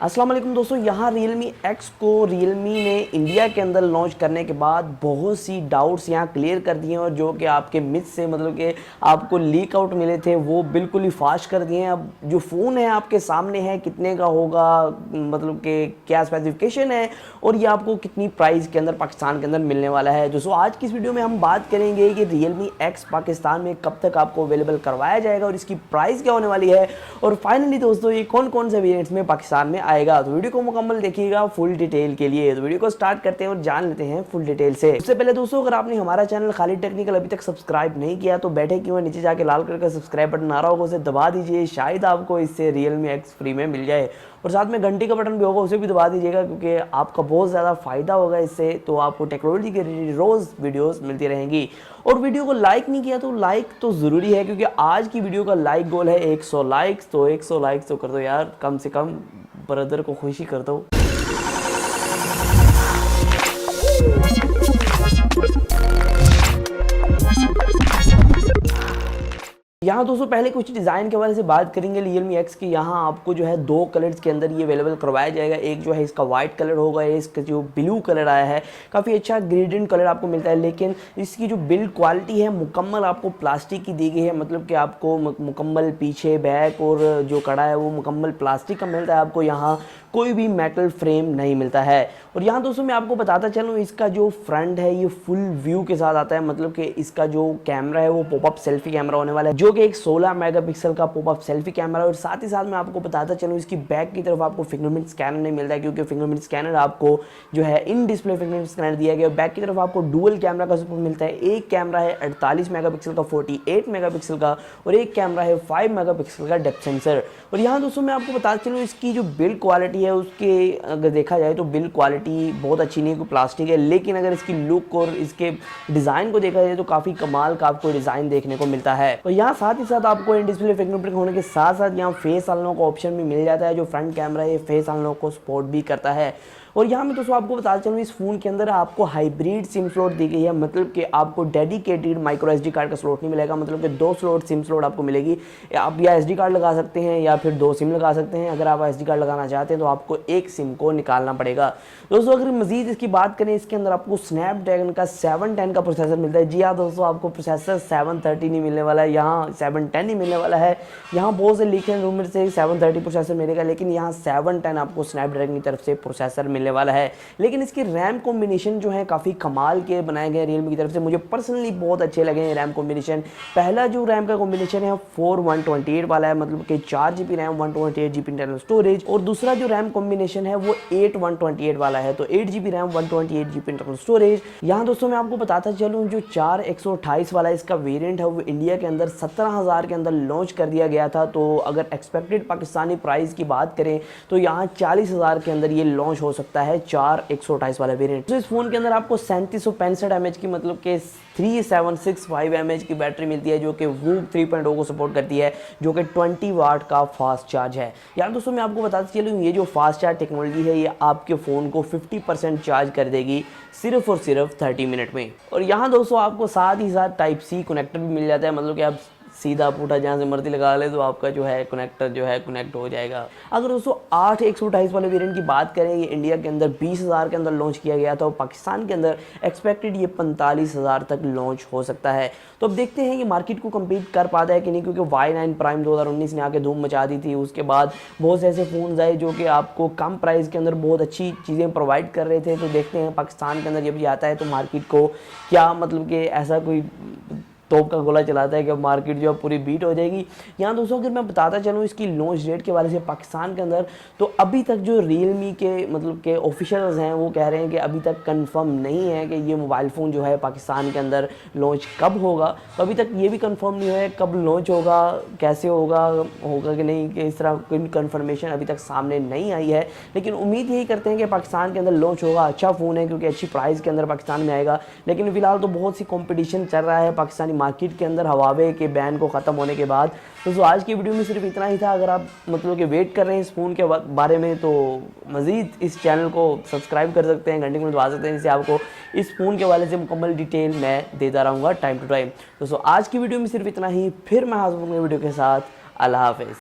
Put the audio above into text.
अस्सलाम वालेकुम दोस्तों, यहाँ Realme X को Realme ने इंडिया के अंदर लॉन्च करने के बाद बहुत सी डाउट्स यहाँ क्लियर कर दिए हैं और जो कि आपके मिथ से मतलब कि आपको लीक आउट मिले थे वो बिल्कुल ही फास्ट कर दिए हैं। अब जो फ़ोन है आपके सामने है, कितने का होगा, मतलब कि क्या स्पेसिफिकेशन है और ये आपको कितनी प्राइस के अंदर पाकिस्तान के अंदर मिलने वाला है। दोस्तों आज की इस वीडियो में हम बात करेंगे कि Realme X पाकिस्तान में कब तक आपको अवेलेबल करवाया जाएगा और इसकी प्राइस क्या होने वाली है और फाइनली दोस्तों ये कौन कौन से वेरिएंट्स में पाकिस्तान में आएगा। तो वीडियो को मुकम्मल देखिएगा फुल डिटेल के लिए। तो वीडियो को स्टार्ट करते हैं और जान लेते हैं फुल डिटेल से। उससे पहले दोस्तों अगर आपने हमारा चैनल खालिद टेक्निकल अभी तक सब्सक्राइब नहीं किया तो बैठे क्यों, नीचे जाके लाल कलर का सब्सक्राइब बटन आ रहा होगा उसे दबा दीजिए, शायद आपको इससे Realme X फ्री में मिल जाए और साथ में घंटी का बटन भी होगा उसे भी दबा दीजिएगा क्योंकि आपका बहुत ज़्यादा फायदा होगा इससे। तो आपको टेक्नोलॉजी के रोज़ वीडियोस मिलती रहेंगी। और वीडियो को लाइक नहीं किया तो लाइक तो ज़रूरी है क्योंकि आज की वीडियो का लाइक गोल है 100 लाइक्स। तो 100 लाइक्स तो कर दो यार, कम से कम ब्रदर को खुशी कर दो। यहाँ दोस्तों पहले कुछ डिज़ाइन के बारे से बात करेंगे Realme X की। यहाँ आपको जो है दो कलर्स के अंदर ये अवेलेबल करवाया जाएगा। एक जो है इसका वाइट कलर होगा, इसका जो ब्लू कलर आया है काफ़ी अच्छा ग्रेडियंट कलर आपको मिलता है, लेकिन इसकी जो बिल्ड क्वालिटी है मुकम्मल आपको प्लास्टिक की दी गई है। मतलब कि आपको मुकम्मल पीछे बैक और जो कड़ा है वो मुकम्मल प्लास्टिक का मिलता है, आपको यहाँ कोई भी मेटल फ्रेम नहीं मिलता है। और यहाँ दोस्तों मैं आपको बताता चलूँ इसका जो फ्रंट है ये फुल व्यू के साथ आता है। मतलब कि इसका जो कैमरा है वो पॉपअप सेल्फी कैमरा होने वाला है जो कि एक 16 मेगापिक्सल का पॉपअप सेल्फी कैमरा है। और साथ ही साथ मैं आपको बताता चलूँ इसकी बैक की तरफ आपको फिंगरप्रिंट स्कैनर नहीं मिलता है क्योंकि फिंगरप्रिंट स्कैनर आपको जो है इन डिस्प्ले फिंगरप्रिंट स्कैनर दिया गया। बैक की तरफ आपको डुअल कैमरा का सपोर्ट मिलता है। एक कैमरा है 48 मेगापिक्सल का, 48 मेगापिक्सल का और एक कैमरा है 5 मेगापिक्सल का डेप्थ सेंसर। और यहाँ दोस्तों मैं आपको बताता चलूँ इसकी जो बिल्ड क्वालिटी है उसके अगर देखा जाए तो बिल्ड क्वालिटी बहुत अच्छी नहीं है, कोई प्लास्टिक है, लेकिन अगर इसकी लुक और इसके डिज़ाइन को देखा जाए तो काफ़ी कमाल का आपको डिज़ाइन देखने को मिलता है। और यहाँ साथ ही साथ आपको इन डिस्प्ले फिंगरप्रिंट होने के साथ साथ यहाँ फेस अनलॉक का ऑप्शन भी मिल जाता है। जो फ्रंट कैमरा है ये फेस अनलॉक को सपोर्ट भी करता है। और यहाँ मैं दोस्तों आपको बताता चलूँ इस फ़ोन के अंदर आपको हाइब्रिड सिम स्लॉट दी गई है। मतलब कि आपको डेडिकेटेड माइक्रो SD कार्ड का स्लॉट नहीं मिलेगा, मतलब कि दो स्लॉट सिम स्लॉट आपको मिलेगी। आप या SD कार्ड लगा सकते हैं या फिर दो सिम लगा सकते हैं। अगर आप SD कार्ड लगाना चाहते हैं तो आपको एक सिम को निकालना पड़ेगा। दोस्तों अगर मज़ीद इसकी बात करें इसके अंदर आपको स्नैपड्रैगन का 710 का प्रोसेसर मिलता है। जी हाँ दोस्तों, आपको प्रोसेसर 730 नहीं मिलने वाला है, यहाँ 710 ही मिलने वाला है। यहाँ बहुत से लीक हैं रूमर से 730 प्रोसेसर मिलेगा, लेकिन यहाँ 710 आपको स्नैपड्रैगन की तरफ से प्रोसेसर मिलने वाला है। लेकिन इसके रैम कॉम्बिनेशन जो है काफ़ी कमाल के बनाए गए Realme की तरफ से, मुझे पर्सनली बहुत अच्छे लगे हैं रैम कॉम्बिनेशन। पहला जो रैम का कॉम्बिनेशन है 4128 वाला है, मतलब कि 4GB RAM 128GB internal storage, और दूसरा जो रैम कॉम्बिनेशन है वो 8128 वाला है, तो 8GB RAM 128GB internal storage. यहाँ दोस्तों मैं आपको बताता चलूँ जो 4128 वाला इसका वेरिएंट है वो इंडिया के अंदर 17,000 के अंदर लॉन्च कर दिया गया था। तो अगर एक्सपेक्टेड पाकिस्तानी प्राइस की बात करें तो यहाँ 40,000 के अंदर ये लॉन्च हो सकता है 4128 वाला वेरिएंट। तो इस फोन के अंदर आपको 3765 mAh की मतलब कि 3765 mAh की बैटरी मिलती है जो कि WHOOP 3.0 को सपोर्ट करती है, जो कि 20 वाट का फास्ट चार्ज है। यार दोस्तों मैं आपको बताते चलूँ ये जो फास्ट चार्ज टेक्नोलॉजी है ये आपके फ़ोन को 50% चार्ज कर देगी सिर्फ और सिर्फ 30 मिनट में। और यहाँ दोस्तों आपको साथ ही साथ Type-C कनेक्टर भी मिल जाता है, मतलब कि आप सीधा पूठा जहाँ से मर्जी लगा ले तो आपका जो है कनेक्टर जो है कनेक्ट हो जाएगा। अगर दोस्तों 8128 वाले वेरिएंट की बात करें, ये इंडिया के अंदर 20,000 के अंदर लॉन्च किया गया था और पाकिस्तान के अंदर एक्सपेक्टेड ये 45,000 तक लॉन्च हो सकता है। तो अब देखते हैं ये मार्केट को कम्पीट कर पाता है कि नहीं, क्योंकि Y9 प्राइम 2019 ने आके धूम मचा दी थी। उसके बाद बहुत से ऐसे फ़ोन आए जो कि आपको कम प्राइस के अंदर बहुत अच्छी चीज़ें प्रोवाइड कर रहे थे। तो देखते हैं पाकिस्तान के अंदर जब ये आता है तो मार्केट को क्या, मतलब कि ऐसा कोई तोप का गोला चलाता है कि मार्केट जो है पूरी बीट हो जाएगी। यहाँ दोस्तों अगर मैं बताता चलूँ इसकी लॉन्च डेट के वाले से पाकिस्तान के अंदर, तो अभी तक जो Realme के मतलब के ऑफिशियल्स हैं वो कह रहे हैं कि अभी तक कंफर्म नहीं है कि ये मोबाइल फ़ोन जो है पाकिस्तान के अंदर लॉन्च कब होगा। तो अभी तक ये भी कंफर्म नहीं है कब लॉन्च होगा, कैसे होगा कि नहीं, कि इस तरह कोई कंफर्मेशन अभी तक सामने नहीं आई है। लेकिन उम्मीद यही करते हैं कि पाकिस्तान के अंदर लॉन्च होगा। अच्छा फ़ोन है क्योंकि अच्छी प्राइस के अंदर पाकिस्तान में आएगा, लेकिन फ़िलहाल तो बहुत सी कॉम्पिटिशन चल रहा है पाकिस्तानी मार्केट के अंदर हवावे के बैन को ख़त्म होने के बाद। तो आज की वीडियो में सिर्फ इतना ही था। अगर आप मतलब कि वेट कर रहे हैं इस फ़ोन के बारे में तो मज़ीद इस चैनल को सब्सक्राइब कर सकते हैं, घंटे को दबा सकते हैं, जिससे आपको इस फ़ोन के वाले से मुकम्मल डिटेल मैं देता रहूँगा टाइम टू टाइम। दोस्तों आज की वीडियो में सिर्फ इतना ही, फिर मैं हाजिर हूँ वीडियो के साथ। अल्लाह हाफ़िज़।